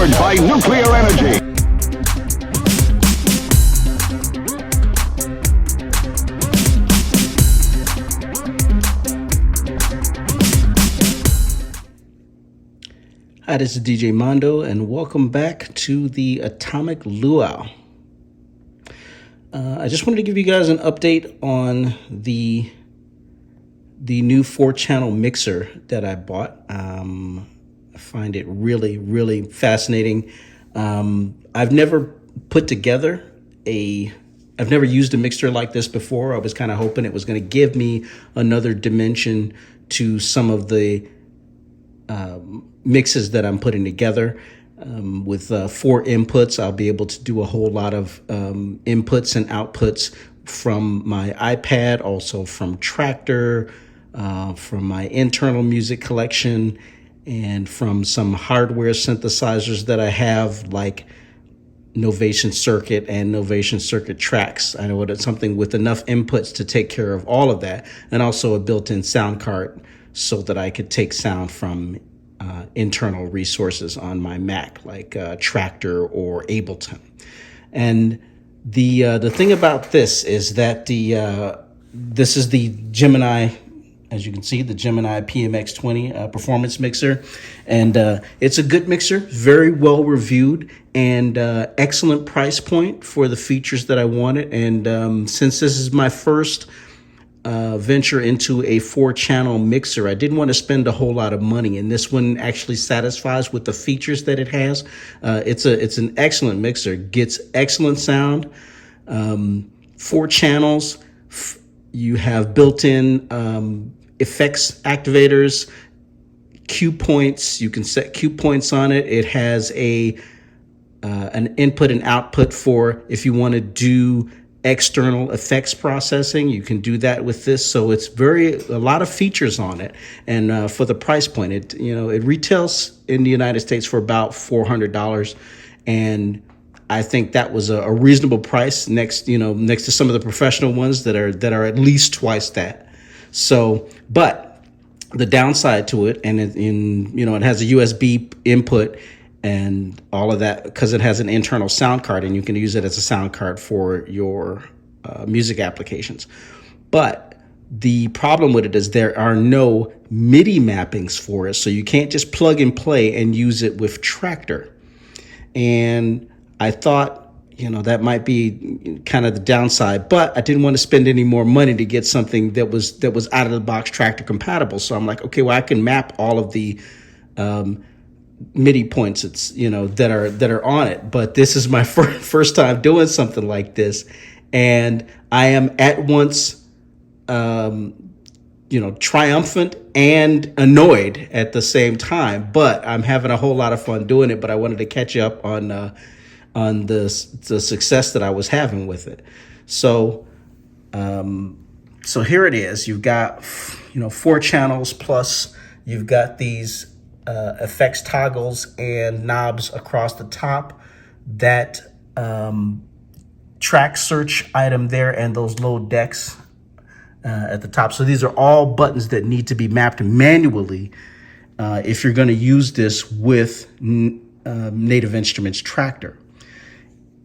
powered by nuclear energy. Hi, this is DJ Mondo, and welcome back to the Atomic Luau. I just wanted to give you guys an update on the new 4-channel mixer that I bought. I find it really fascinating. I've never used a mixer like this before. I was kind of hoping it was going to give me another dimension to some of the mixes that I'm putting together. With 4 inputs, I'll be able to do a whole lot of inputs and outputs from my iPad, also from Traktor, from my internal music collection, and from some hardware synthesizers that I have, like Novation Circuit and Novation Circuit Tracks. I know it's something with enough inputs to take care of all of that, and also a built-in sound card so that I could take sound from internal resources on my Mac, like Traktor or Ableton. And the thing about this is that this is the Gemini, as you can see, the Gemini PMX 20 performance mixer, and it's a good mixer, very well reviewed, and excellent price point for the features that I wanted. And since this is my first venture into a 4-channel mixer, I didn't want to spend a whole lot of money, and this one actually satisfies with the features that it has. It's an excellent mixer, gets excellent sound, 4 channels. You have built-in effects activators, cue points. You can set cue points on it. It has an input and output for if you want to do external effects processing. You can do that with this. So it's a lot of features on it. And for the price point, it retails in the United States for about $400. And I think that was a reasonable price next to some of the professional ones that are at least twice that. So, but the downside to it, and it has a USB input and all of that, because it has an internal sound card, and you can use it as a sound card for your music applications. But the problem with it is there are no MIDI mappings for it, so you can't just plug and play and use it with Traktor. And I thought, that might be kind of the downside, but I didn't want to spend any more money to get something that was out of the box Traktor compatible. So I'm like, okay, well, I can map all of the MIDI points that are on it, but this is my first time doing something like this, and I am at once triumphant and annoyed at the same time. But I'm having a whole lot of fun doing it, but I wanted to catch up on the success that I was having with it. So here it is. You've got 4 channels, plus you've got these effects toggles and knobs across the top, that track search item there, and those load decks at the top. So these are all buttons that need to be mapped manually if you're going to use this with Native Instruments Traktor.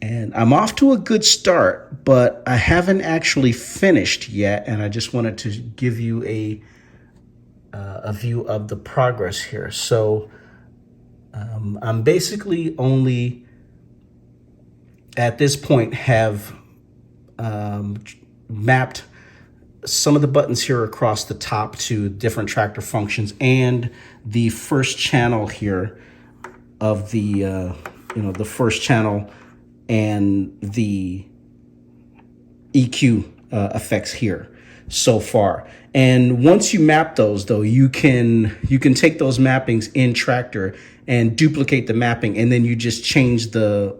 And I'm off to a good start, but I haven't actually finished yet, and I just wanted to give you a view of the progress here. So I'm basically only at this point have mapped some of the buttons here across the top to different Traktor functions, and the first channel here of the first channel and the EQ effects here so far. And once you map those, though, you can take those mappings in Traktor and duplicate the mapping, and then you just change the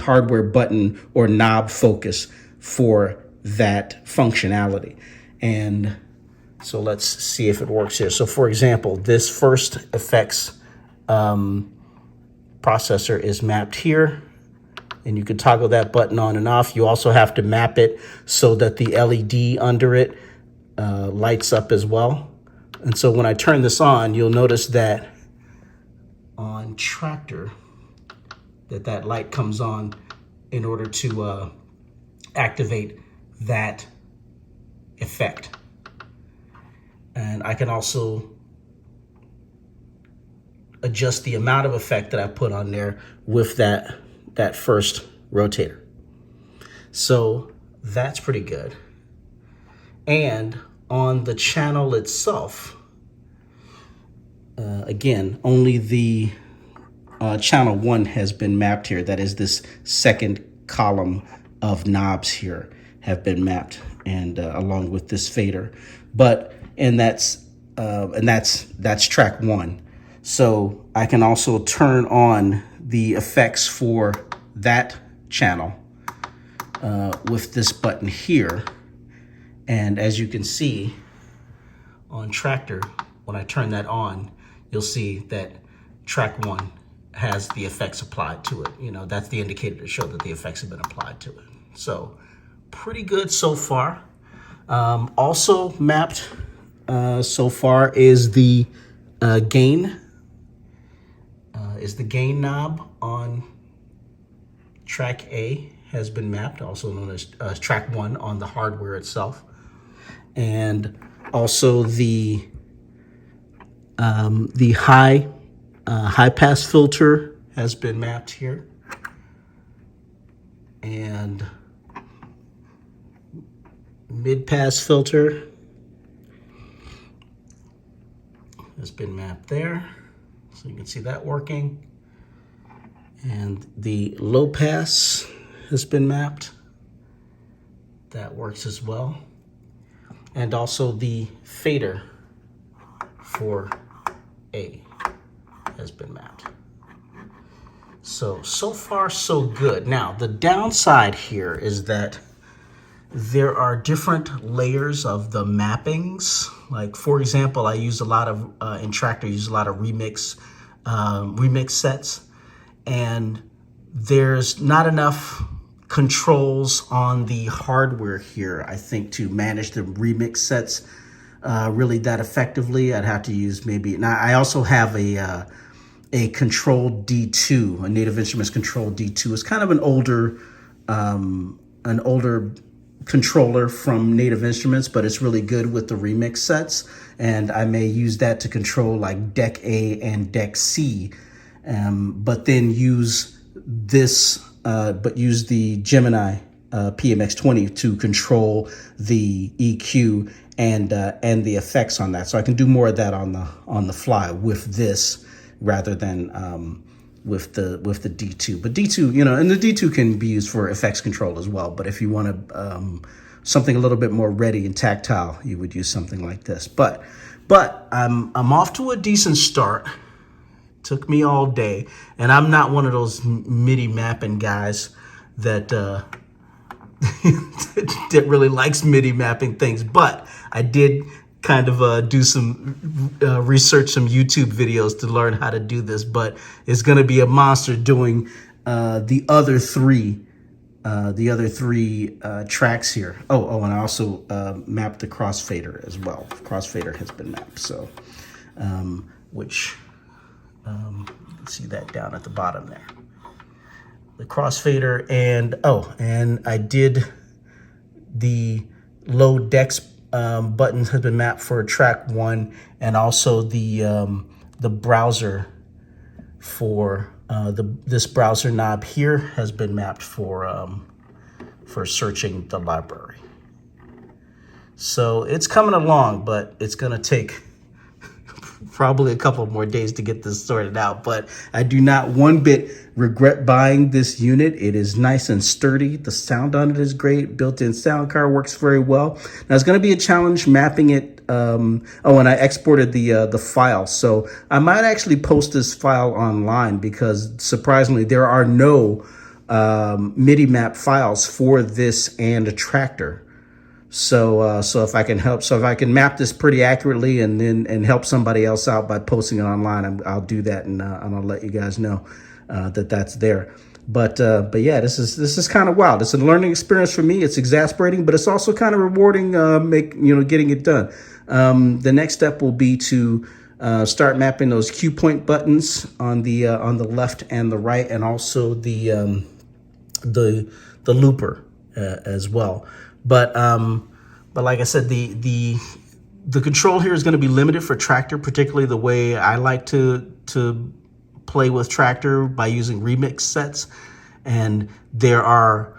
hardware button or knob focus for that functionality. And so let's see if it works here. So for example, this first effects processor is mapped here, and you can toggle that button on and off. You also have to map it so that the LED under it lights up as well. And so when I turn this on, you'll notice that on on Traktor that light comes on in order to activate that effect. And I can also adjust the amount of effect that I put on there with that first rotator. So that's pretty good. And on the channel itself, again, only the channel 1 has been mapped here. That is, this second column of knobs here have been mapped, and along with this fader. And that's track 1. So I can also turn on the effects for that channel with this button here. And as you can see on Traktor, when I turn that on, you'll see that track 1 has the effects applied to it. You know, that's the indicator to show that the effects have been applied to it. So pretty good so far. Also mapped so far is the gain. Is the gain knob on track A has been mapped, also known as track 1 on the hardware itself. And also the high pass filter has been mapped here, and mid pass filter has been mapped there, so you can see that working. And the low pass has been mapped. That works as well. And also the fader for A has been mapped. So far so good. Now, the downside here is that there are different layers of the mappings. Like, for example, I use a lot of, in Traktor, I use a lot of remix sets, and there's not enough controls on the hardware here, I think, to manage the remix sets really that effectively. I'd have to use maybe, now I also have a Control D2, a Native Instruments Control D2. It's kind of an older controller from Native Instruments, but it's really good with the remix sets, and I may use that to control like deck A and deck C, but then use this, use the Gemini PMX 20 to control the EQ and the effects on that. So I can do more of that on the fly with this rather than with the D2. But D2, you know, and the D2 can be used for effects control as well. But if you want to something a little bit more ready and tactile, you would use something like this. But I'm off to a decent start. Took me all day, and I'm not one of those MIDI mapping guys that that really likes MIDI mapping things. But I did kind of do some research, some YouTube videos to learn how to do this. But it's going to be a monster doing the other three tracks here. Oh, and I also mapped the crossfader as well. Crossfader has been mapped, so which. You can see that down at the bottom there. The crossfader, and I did the low decks buttons has been mapped for track 1, and also the browser for this browser knob here has been mapped for searching the library. So it's coming along, but it's gonna take probably a couple more days to get this sorted out, but I do not one bit regret buying this unit. It is nice and sturdy. The sound on it is great. Built-in sound card works very well. Now, it's going to be a challenge mapping it. And I exported the file, so I might actually post this file online because surprisingly, there are no MIDI map files for this and a Traktor. So if I can map this pretty accurately and help somebody else out by posting it online, I'll do that, and I'll let you guys know that that's there. But yeah, this is kind of wild. It's a learning experience for me. It's exasperating, but it's also kind of rewarding. Getting it done. The next step will be to start mapping those cue point buttons on the left and the right, and also the looper as well. But like I said, the control here is going to be limited for Traktor, particularly the way I like to play with Traktor by using remix sets. And there are,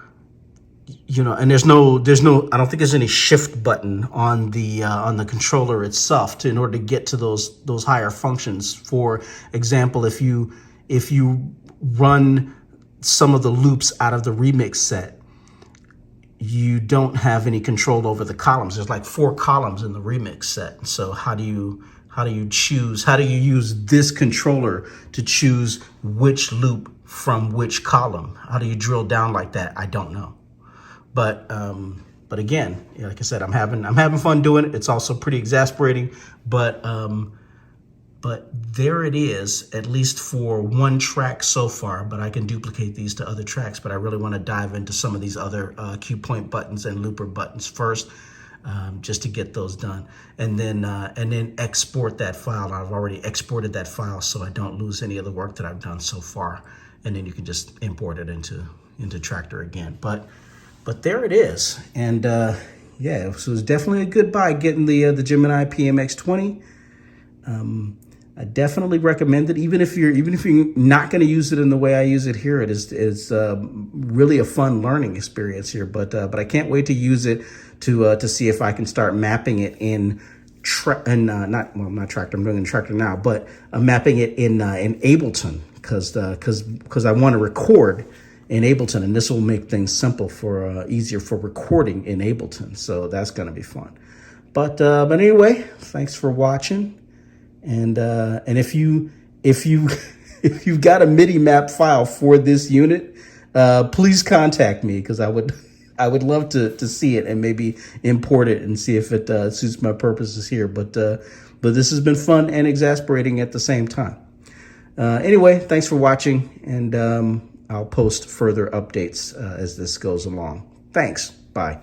and there's no, I don't think there's any shift button on the controller itself in order to get to those higher functions. For example, if you run some of the loops out of the remix set, you don't have any control over the columns. There's like 4 columns in the remix set. So how do you use this controller to choose which loop from which column? How do you drill down like that? I don't know. But again, like I said, I'm having fun doing it. It's also pretty exasperating, but there it is, at least for one track so far. But I can duplicate these to other tracks. But I really want to dive into some of these other cue point buttons and looper buttons first, just to get those done, and then export that file. I've already exported that file, so I don't lose any of the work that I've done so far. And then you can just import it into Traktor again. But there it is, and yeah, so it's definitely a good buy getting the Gemini PMX 20. I definitely recommend it, even if you're not going to use it in the way I use it here. It is really a fun learning experience here. But I can't wait to use it to see if I can start mapping it in not Traktor. I'm doing it in Traktor now, but mapping it in Ableton, because I want to record in Ableton, and this will make things simple easier for recording in Ableton. So that's going to be fun. But anyway, thanks for watching. And if you've got a MIDI map file for this unit, please contact me, because I would love to see it and maybe import it and see if it suits my purposes here. But this has been fun and exasperating at the same time. Anyway, thanks for watching, and I'll post further updates as this goes along. Thanks. Bye.